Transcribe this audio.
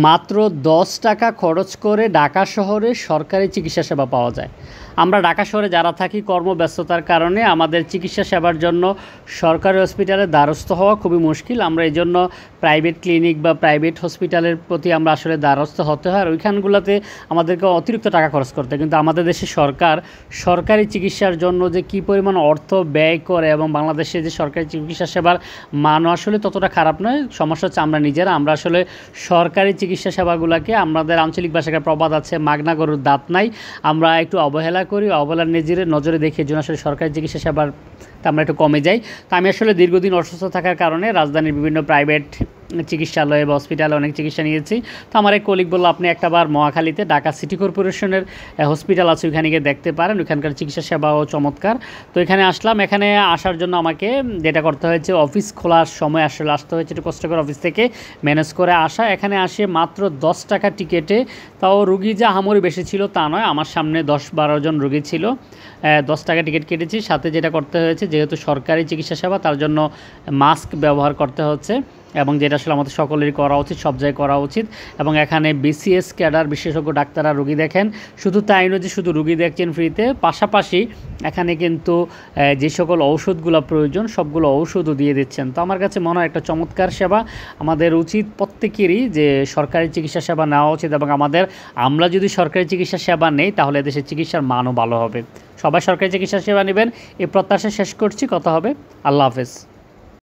মাত্র ১০ টাকা খরচ করে ঢাকা শহরে সরকারি চিকিৎসা সেবা পাওয়া যায়। আমরা ঢাকা শহরে যারা থাকি কর্মব্যস্ততার কারণে আমাদের চিকিৎসা সেবার জন্য সরকারি হসপিটালে দ্বারস্থ হওয়া খুবই মুশকিল। আমরা এজন্য প্রাইভেট ক্লিনিক বা প্রাইভেট হসপিটালের প্রতি আমরা আসলে দ্বারস্থ হতে হয়। আর ওইখানগুলোতে আমাদেরকে অতিরিক্ত টাকা খরচ করতে হয়। কিন্তু আমাদের দেশে সরকার সরকারি চিকিৎসার জন্য যে কী পরিমাণ অর্থ ব্যয় করে এবং বাংলাদেশে যে সরকারি চিকিৎসা সেবার মানও আসলে ততটা খারাপ নয়। সমস্যা হচ্ছে আমরা নিজেরা আসলে সরকারি চিকিৎসা সেবাগুলোকে আমাদের আঞ্চলিক ভাষায় প্রবাদ আছে, মাগনা গরুর দাঁত নাই। আমরা একটু অবহেলা করি, অবহেলার নজরে দেখে জন্য আসলে সরকারি চিকিৎসা সেবার আমরা একটু কমে যাই। তো আমি আসলে দীর্ঘদিন অসুস্থ থাকার কারণে রাজধানীর বিভিন্ন প্রাইভেট চিকিৎসালয়ে বা হসপিটালে অনেক চিকিৎসা নিয়েছি। তো আমার এক কলিগ বললো, আপনি একটাবার মহাখালীতে ঢাকা সিটি কর্পোরেশনের হসপিটাল আছে, ওইখানে গিয়ে দেখতে পারেন, ওইখানকার চিকিৎসা সেবাও চমৎকার। তো এখানে আসলাম। এখানে আসার জন্য আমাকে যেটা করতে হয়েছে, অফিস খোলার সময় আসলে আসতে হয়েছে, একটু কষ্ট করে অফিস থেকে ম্যানেজ করে আসা। এখানে আসে মাত্র 10 টাকা টিকেটে, তাও রুগী যে আহামরি বেশি ছিল তা নয়, আমার সামনে 10-12 জন রুগী ছিল। 10 টাকা টিকিট কেটেছি। সাথে যেটা করতে হয়েছে, যেহেতু সরকারি চিকিৎসা সেবা তার জন্য মাস্ক ব্যবহার করতে হচ্ছে, এবং যেটা আসলে আমাদের সকলেরই করা উচিত, সব জায়গায় করা উচিত। এবং এখানে বিসিএস ক্যাডার বিশেষজ্ঞ ডাক্তাররা রুগী দেখেন। শুধু তাই নয় যে শুধু রুগী দেখছেন ফ্রিতে, পাশাপাশি এখানে কিন্তু যে সকল ঔষধগুলো প্রয়োজন সবগুলো ঔষধও দিয়ে দিচ্ছেন। তো আমার কাছে মনে হয় একটা চমৎকার সেবা। আমাদের উচিত প্রত্যেকেরই যে সরকারি চিকিৎসা সেবা নেওয়া উচিত, এবং আমরা যদি সরকারি চিকিৎসা সেবা নেই তাহলে দেশের চিকিৎসার মানও ভালো হবে। সবাই সরকারি চিকিৎসা সেবা নেবেন এই প্রত্যাশা শেষ করছি। কথা হবে। আল্লাহ হাফেজ।